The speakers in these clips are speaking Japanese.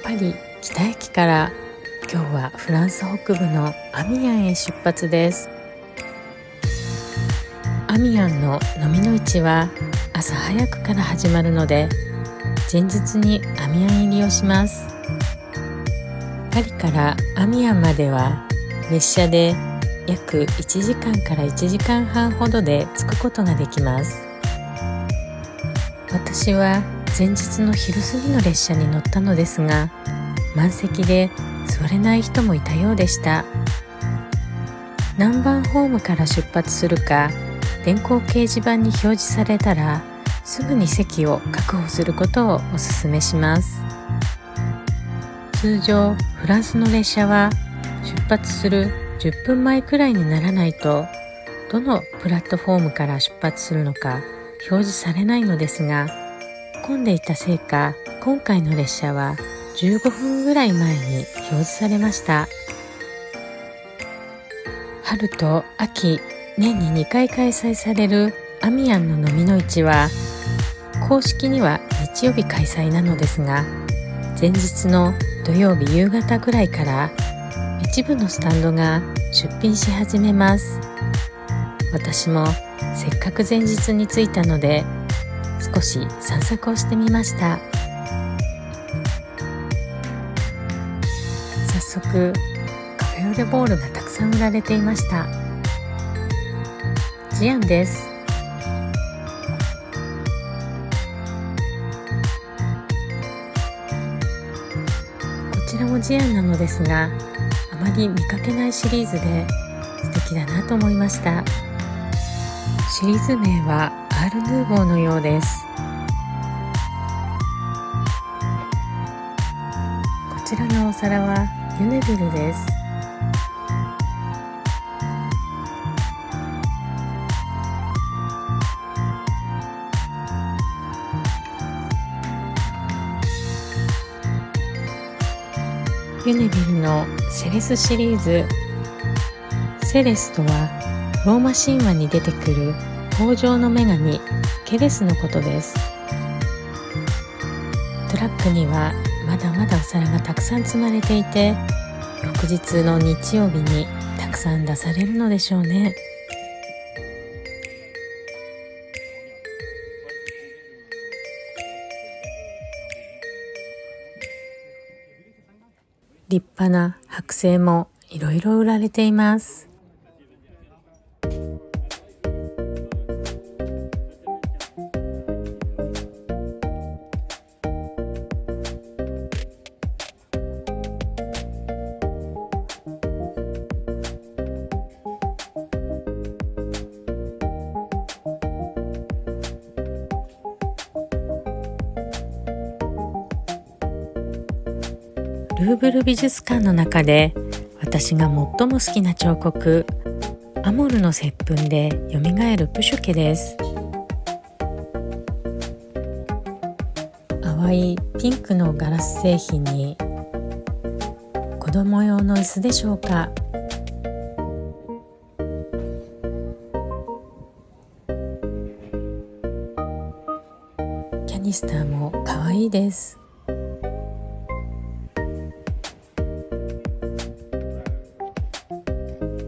パリ北駅から今日はフランス北部のアミアンへ出発です。アミアンの飲みの市は朝早くから始まるので、前日にアミアン入りをします。パリからアミアンまでは列車で約1時間から1時間半ほどで着くことができます。私は前日の昼過ぎの列車に乗ったのですが、満席で座れない人もいたようでした。何番ホームから出発するか電光掲示板に表示されたら、すぐに席を確保することをお勧めします。通常フランスの列車は出発する10分前くらいにならないと、どのプラットフォームから出発するのか表示されないのですが、混んでいたせいか今回の列車は15分ぐらい前に表示されました。春と秋、年に2回開催されるアミアンの飲みの市は、公式には日曜日開催なのですが、前日の土曜日夕方ぐらいから一部のスタンドが出品し始めます。私もせっかく前日に着いたので少し散策をしてみました。早速カフェオレボールがたくさん売られていました。ジアンです。こちらもジアンなのですが、あまり見かけないシリーズで素敵だなと思いました。シリーズ名はアール・ヌーボーのようです。こちらのお皿はユネビルです。ユネビルのセレスシリーズ。セレスとはローマ神話に出てくる豊穣の女神ケレスのことです。トラックにはまだまだお皿がたくさん積まれていて、翌日の日曜日にたくさん出されるのでしょうね。立派な剥製もいろいろ売られています。ルーブル美術館の中で私が最も好きな彫刻、アモルの接吻でよみがえるプシュケです。淡いピンクのガラス製品に子供用の椅子でしょうか。キャニスターも可愛いです。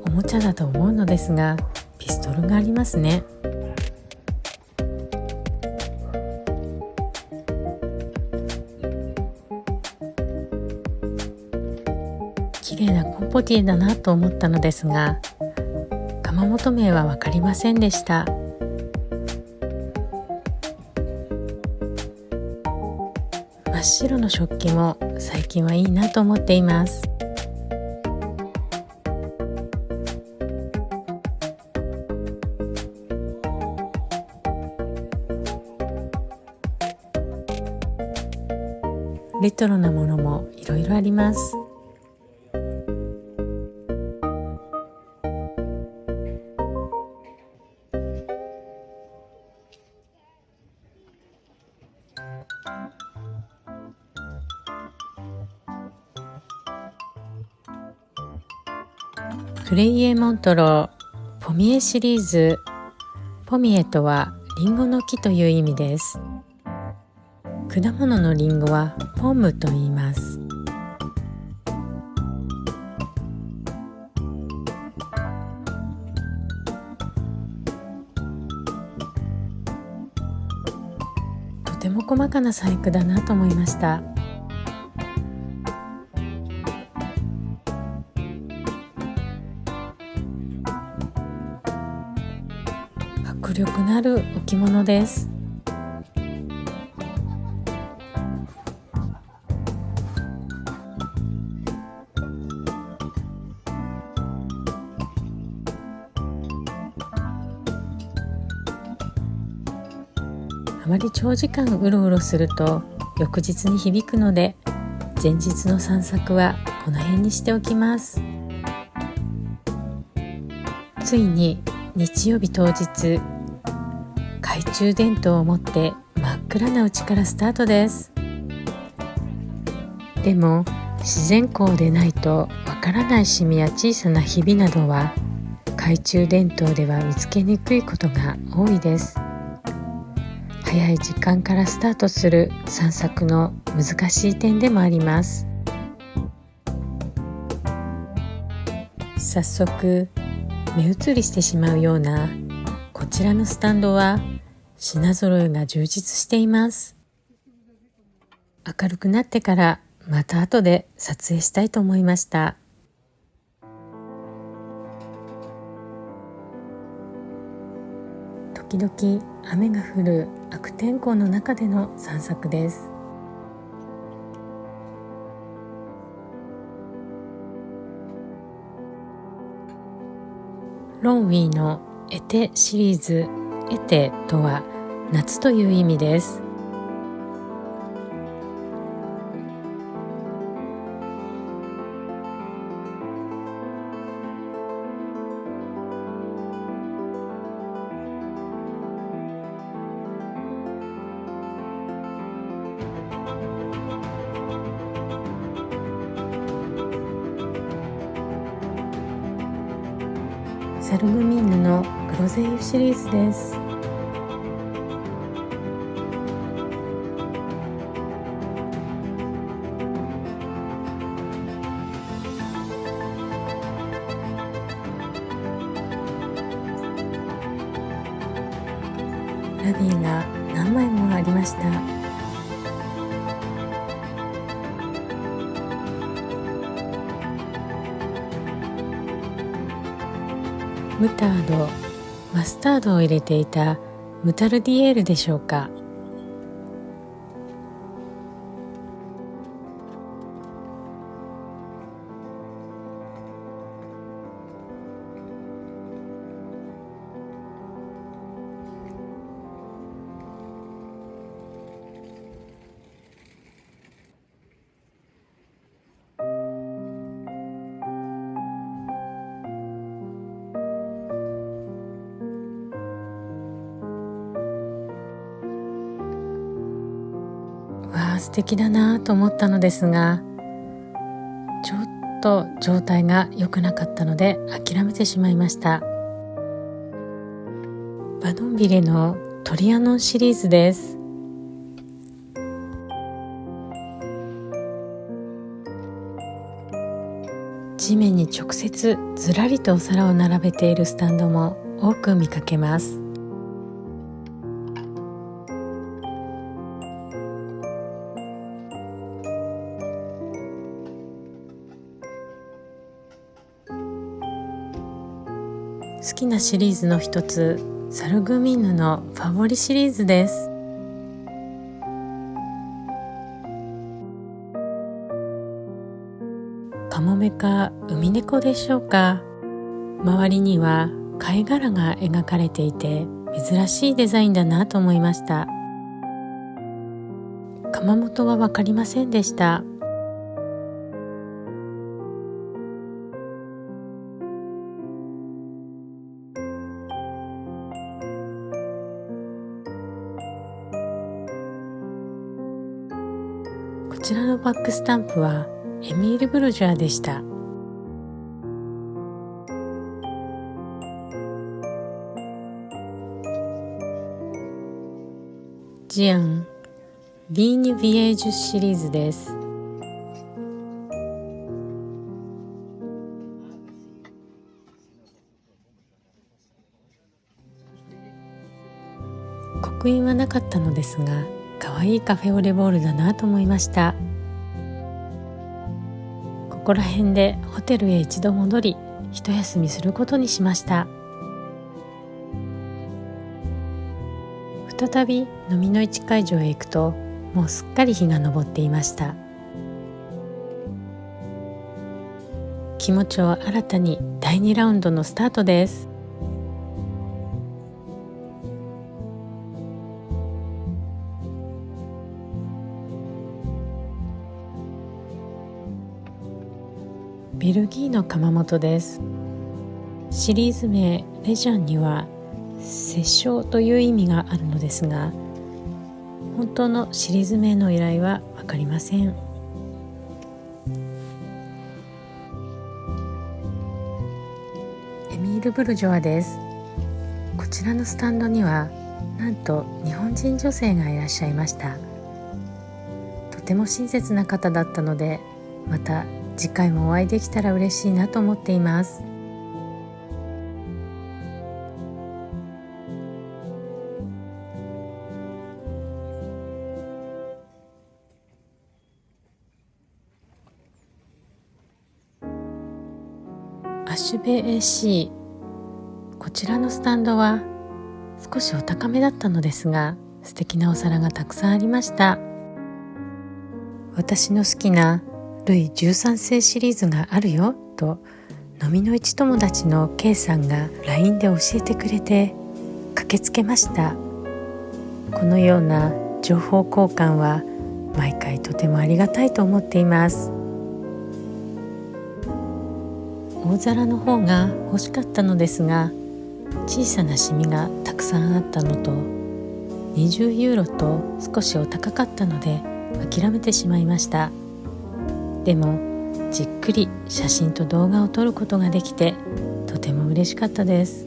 おもちゃだと思うのですが、ピストルがありますね。綺麗なコンポティだなと思ったのですが、窯元名は分かりませんでした。真っ白の食器も最近はいいなと思っています。レトロなものもいろいろあります。クレイエ・モントローポミエシリーズ。ポミエとはリンゴの木という意味です。果物のリンゴはポンムと言います。細かな細工だなと思いました。迫力のある置物です。あまり長時間うろうろすると翌日に響くので、前日の散策はこの辺にしておきます。ついに日曜日当日、懐中電灯を持って真っ暗なうちからスタートです。でも自然光でないとわからないシミや小さなひびなどは懐中電灯では見つけにくいことが多いです。早い時間からスタートする散策の難しい点でもあります。早速目移りしてしまうようなこちらのスタンドは品揃えが充実しています。明るくなってからまた後で撮影したいと思いました。時々雨が降る悪天候の中での散策です。ロンウィーのエテシリーズ、エテとは夏という意味です。サルグミンヌのグロゼイユシリーズです。ラビーが何枚もありました。ムタード、マスタードを入れていたムタルディエールでしょうか。わあ、素敵だなと思ったのですが、ちょっと状態が良くなかったので諦めてしまいました。バドンビレのトリアノンシリーズです。地面に直接ずらりとお皿を並べているスタンドも多く見かけます。好きなシリーズの一つ、サルグミンヌのファボリシリーズです。カモメかウミネコでしょうか。周りには貝殻が描かれていて珍しいデザインだなと思いました。窯元は分かりませんでした。こちらのバックスタンプはエミール・ブルジョアでした。ジアン・ヴィーニュ・ヴィエージュシリーズです。刻印はなかったのですが、かわいいカフェオレボールだなと思いました。ここら辺でホテルへ一度戻り、一休みすることにしました。再び飲みの市会場へ行くと、もうすっかり日が昇っていました。気持ちを新たに第2ラウンドのスタートです。ベルギーの窯元です。シリーズ名レジャンには摂政という意味があるのですが、本当のシリーズ名の由来は分かりません。エミール・ブルジョワです。こちらのスタンドにはなんと日本人女性がいらっしゃいました。とても親切な方だったので、また次回もお会いできたら嬉しいなと思っています。アシュベ AC、 こちらのスタンドは少しお高めだったのですが、素敵なお皿がたくさんありました。私の好きなルイ13世シリーズがあるよと飲みの市友達の K さんが LINE で教えてくれて駆けつけました。このような情報交換は毎回とてもありがたいと思っています。大皿の方が欲しかったのですが、小さなシミがたくさんあったのと20ユーロと少しお高かったので諦めてしまいました。でもじっくり写真と動画を撮ることができてとても嬉しかったです。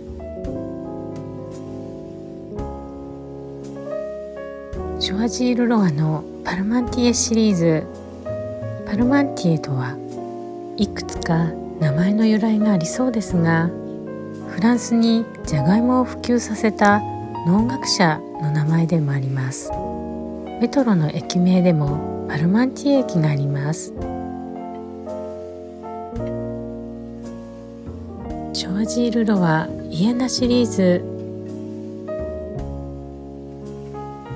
ショワジール・ロワのパルマンティエシリーズ。パルマンティエとはいくつか名前の由来がありそうですが、フランスにジャガイモを普及させた農学者の名前でもあります。メトロの駅名でもパルマンティエ駅があります。ショワジール・ロワイエナシリーズ。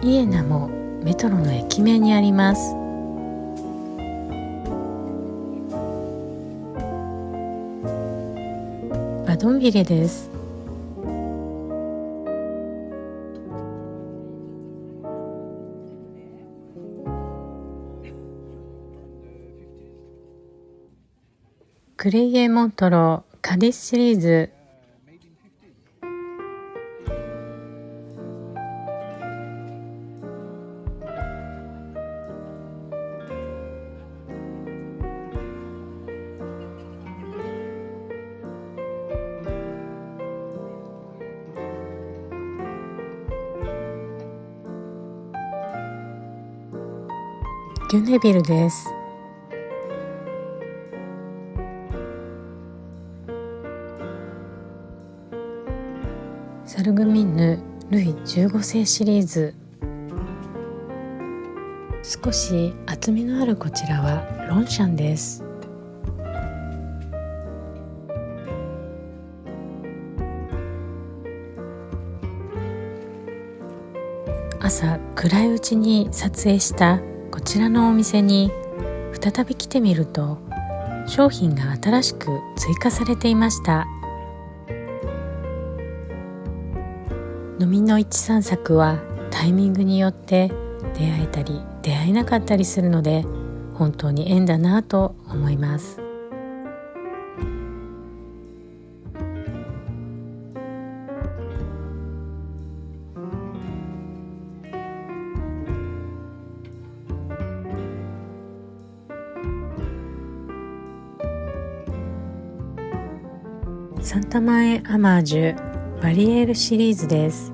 イエナもメトロの駅名にあります。バドンビレです。クレイエ・モントローカディスシリーズ。ギュネビルです。サルグミンヌルイ15世シリーズ。少し厚みのあるこちらはロンシャンです。朝暗いうちに撮影したこちらのお店に再び来てみると、商品が新しく追加されていました。飲みの市散策はタイミングによって出会えたり出会えなかったりするので、本当に縁だなと思います。サンタマエ・アマージュバリエールシリーズです。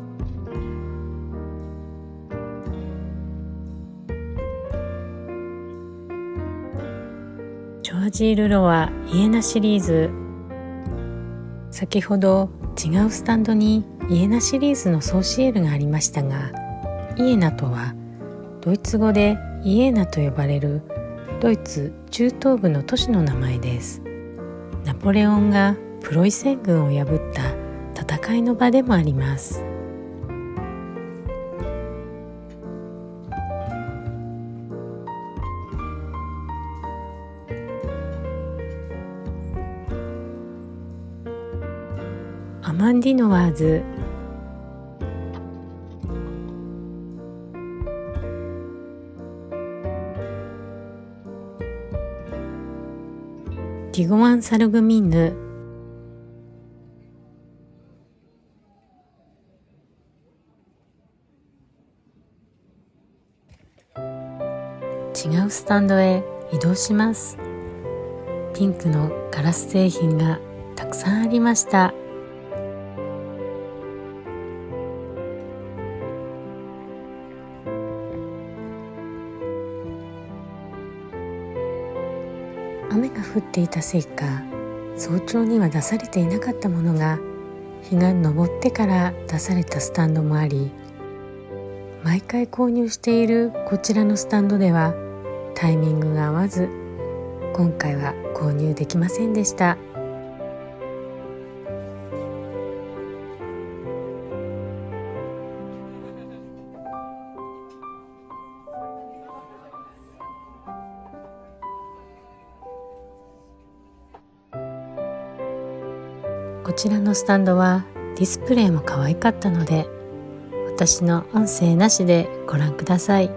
ショワジール・ロワイエナシリーズ。先ほど違うスタンドにイエナシリーズのソーシエールがありましたが、イエナとはドイツ語でイエーナと呼ばれるドイツ中東部の都市の名前です。ナポレオンがプロイセン軍を破った戦いの場でもあります。アマンディノワーズ、ティゴワン・サルグミンヌ、違うスタンドへ移動します。ピンクのガラス製品がたくさんありました。雨が降っていたせいか、早朝には出されていなかったものが日が昇ってから出されたスタンドもあり、毎回購入しているこちらのスタンドではタイミングが合わず、今回は購入できませんでした。こちらのスタンドはディスプレイも可愛かったので、私の音声なしでご覧ください。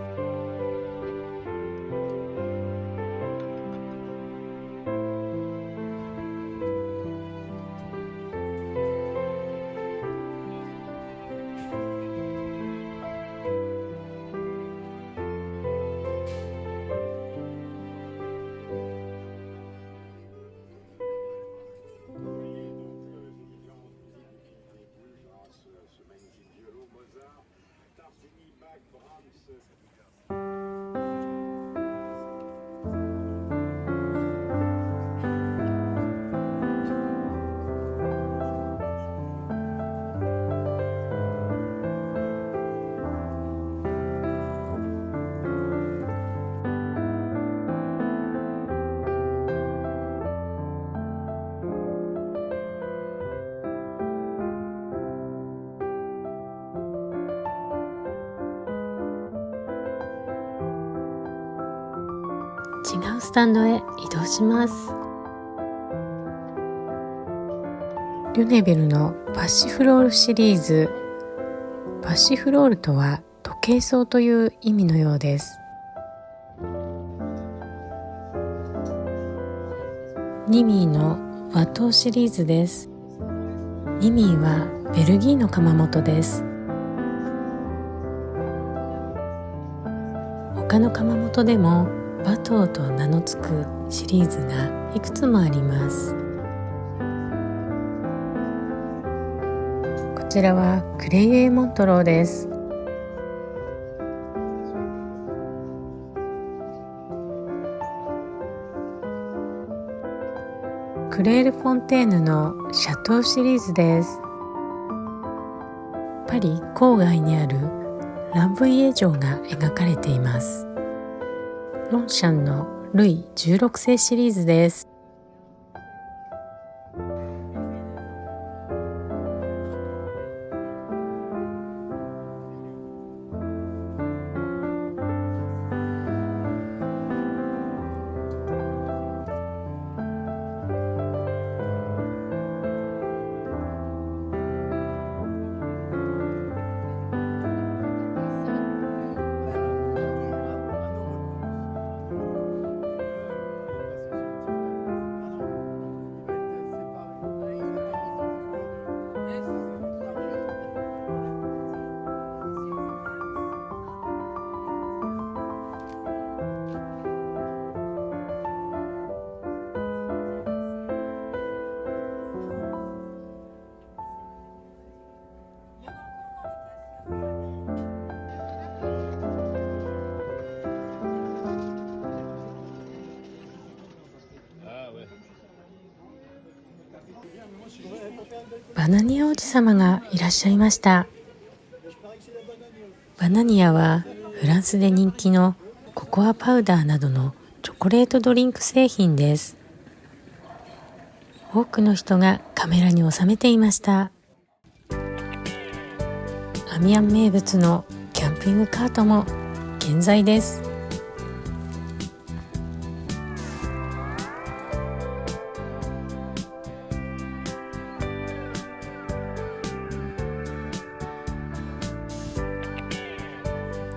違うスタンドへ移動します。リュネビルのパシフロールシリーズ。パシフロールとは時計草という意味のようです。ニミーの和糖シリーズです。ニミーはベルギーの窯元です。他の窯元でもバトーと名の付くシリーズがいくつもあります。こちらはクレイエーモントローです。クレール・フォンテーヌのシャトーシリーズです。パリ郊外にあるランブイエ城が描かれています。ロンシャンのルイ16世シリーズです。バナニア王子様がいらっしゃいました。バナニアはフランスで人気のココアパウダーなどのチョコレートドリンク製品です。多くの人がカメラに収めていました。アミアン名物のキャンピングカートも健在です。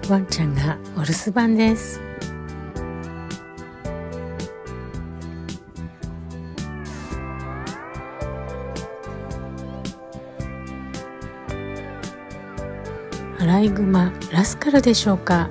ワンちゃんがお留守番です。アライグマラスカルでしょうか。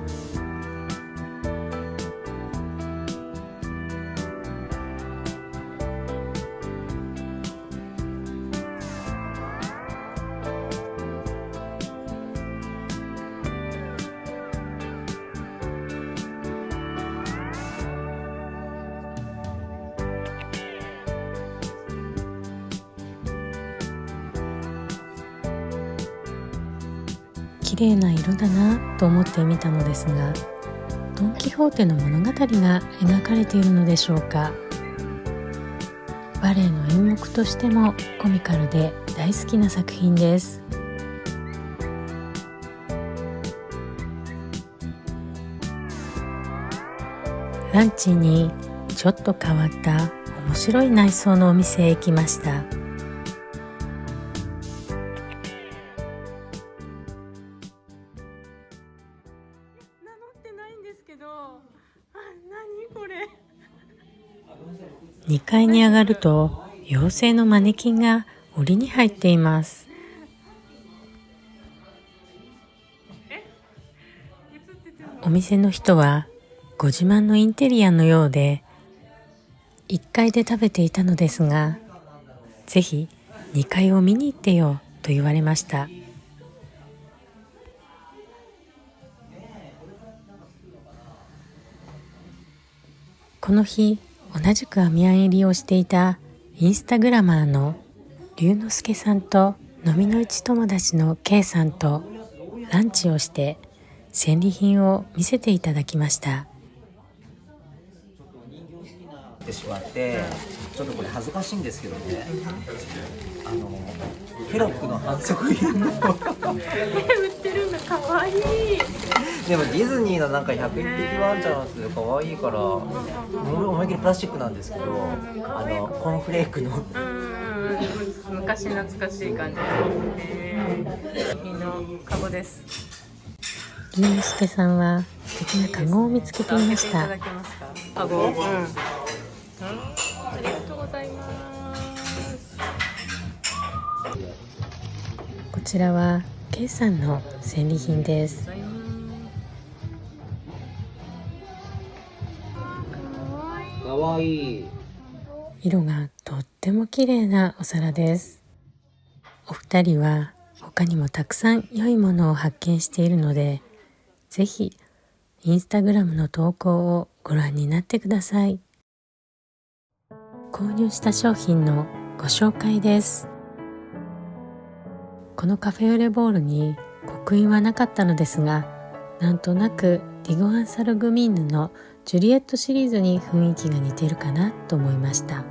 綺麗な色だなと思って見たのですが、ドン・キホーテの物語が描かれているのでしょうか。バレエの演目としてもコミカルで大好きな作品です。ランチにちょっと変わった面白い内装のお店へ行きました。2階に上がると妖精のマネキンが檻に入っています。お店の人はご自慢のインテリアのようで1階で食べていたのですが、ぜひ2階を見に行ってよと言われました。この日同じくアミアン入りをしていたインスタグラマーの龍之介さんと飲みの市友達の K さんとランチをして戦利品を見せていただきました。てしまってちょっとこれ恥ずかしいんですけどね、ケロッグの反則品の売ってるのかわいい。でもディズニーのなんか101匹ワンちゃんってかわいいから、思いっきりプラスチックなんですけど、コーンフレークの昔懐かしい感じのカゴです。龍之介さんは素敵なカゴを見つけていました。カゴ、ありがとうございます。こちらは K さんの戦利品です。かわいい。色がとっても綺麗なお皿です。お二人は他にもたくさん良いものを発見しているので、ぜひインスタグラムの投稿をご覧になってください。購入した商品のご紹介です。このカフェオレボールに刻印はなかったのですが、なんとなくディゴアンサルグミーヌのジュリエットシリーズに雰囲気が似てるかなと思いました。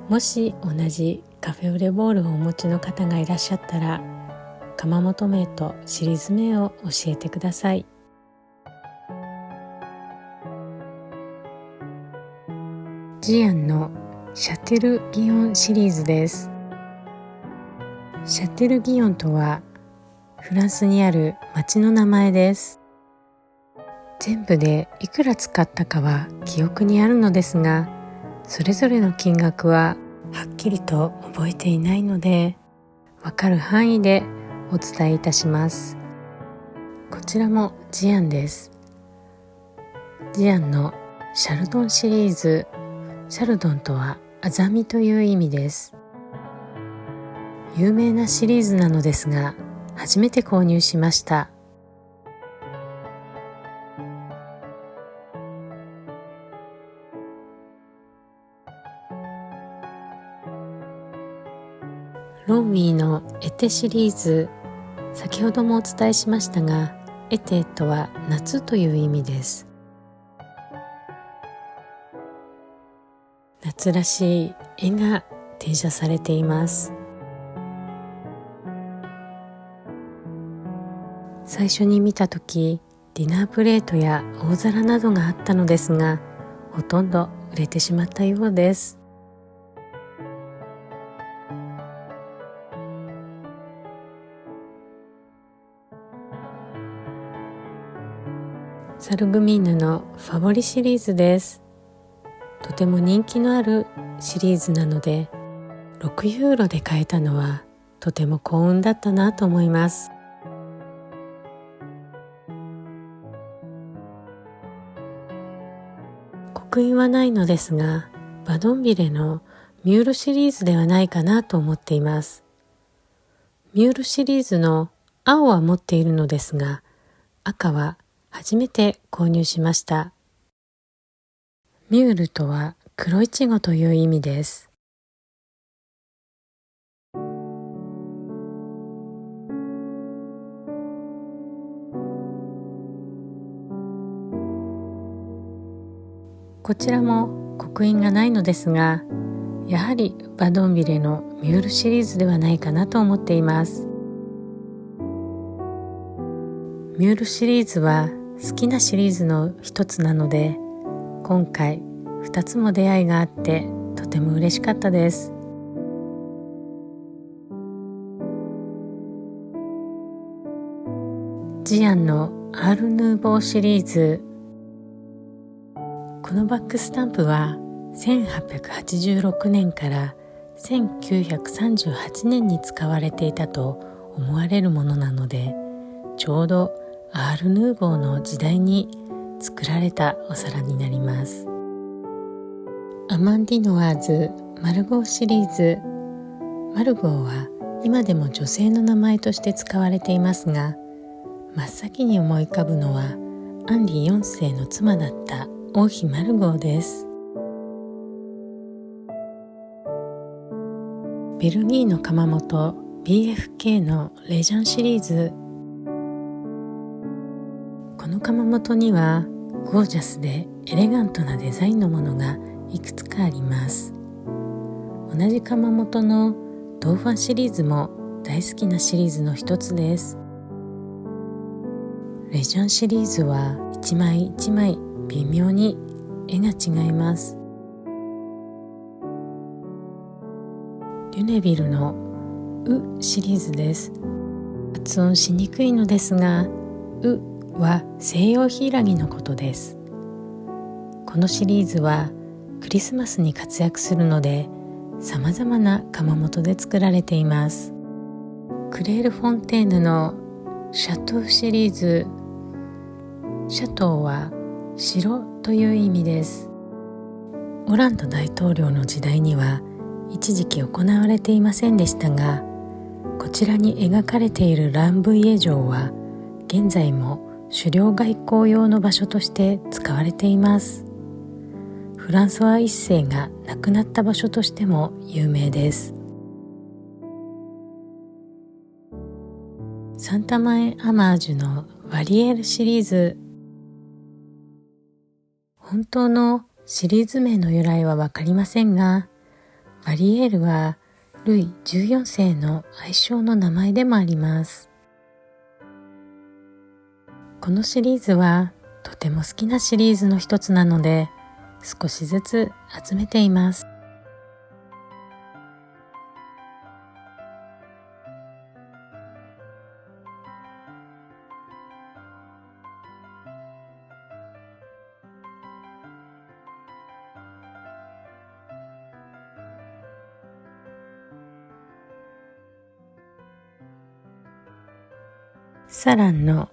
もし同じカフェオレボールをお持ちの方がいらっしゃったら、窯元名とシリーズ名を教えてください。ジアンのシャテルギオンシリーズです。シャテルギオンとはフランスにある町の名前です。全部でいくら使ったかは記憶にあるのですが、それぞれの金額ははっきりと覚えていないので、わかる範囲でお伝えいたします。こちらもジアンです。ジアンのシャルドンシリーズ。シャルドンとはアザミという意味です。有名なシリーズなのですが、初めて購入しました。ロンウィーのエテシリーズ、先ほどもお伝えしましたが、エテとは夏という意味です。夏らしい絵が転写されています。最初に見たとき、ディナープレートや大皿などがあったのですが、ほとんど売れてしまったようです。サルグミーヌのファボリシリーズです。とても人気のあるシリーズなので、6ユーロで買えたのはとても幸運だったなと思います。刻印はないのですが、バドンビレのミュールシリーズではないかなと思っています。ミュールシリーズの青は持っているのですが、赤は初めて購入しました。ミュールとは黒いちごという意味です。こちらも刻印がないのですが、やはりバドンビレのミュールシリーズではないかなと思っています。ミュールシリーズは好きなシリーズの一つなので、今回2つも出会いがあってとても嬉しかったです。ジアンのアール・ヌーボーシリーズ。このバックスタンプは1886年から1938年に使われていたと思われるものなので、ちょうどアール・ヌーボーの時代に作られたお皿になります。アマンディノワーズマルゴーシリーズ。マルゴーは今でも女性の名前として使われていますが、真っ先に思い浮かぶのはアンリ4世の妻だった王妃マルゴーです。ベルギーの窯元 BFK のレジャンシリーズ。この窯元にはゴージャスでエレガントなデザインのものがいくつかあります。同じ窯元のドーファンシリーズも大好きなシリーズの一つです。レジャンシリーズは一枚一枚微妙に絵が違います。リュネビルのウシリーズです。発音しにくいのですが、ウは西洋柊のことです。このシリーズはクリスマスに活躍するので、さまざまな窯元で作られています。クレール・フォンテーヌのシャトーシリーズ。シャトーは城という意味です。オランド大統領の時代には一時期行われていませんでしたが、こちらに描かれているランブイエ城は現在も狩猟外交用の場所として使われています。フランソワ一世が亡くなった場所としても有名です。サンタマエ・アマージュのワリエールシリーズ。本当のシリーズ名の由来はわかりませんが、ワリエールはルイ14世の愛称の名前でもあります。このシリーズはとても好きなシリーズの一つなので、少しずつ集めています。サランの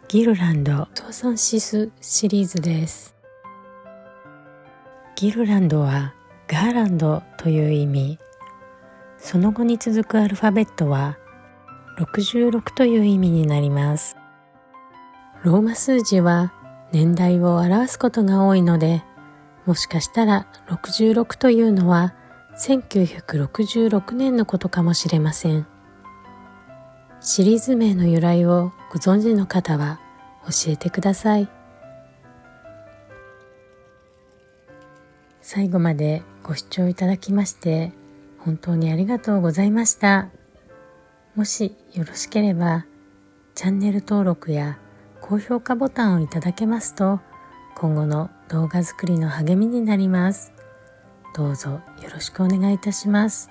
ギルランドソーサンシスシリーズです。ギルランドはガーランドという意味。その後に続くアルファベットは66という意味になります。ローマ数字は年代を表すことが多いので、もしかしたら66というのは1966年のことかもしれません。シリーズ名の由来をご存知の方は教えてください。最後までご視聴いただきまして本当にありがとうございました。もしよろしければチャンネル登録や高評価ボタンをいただけますと今後の動画作りの励みになります。どうぞよろしくお願いいたします。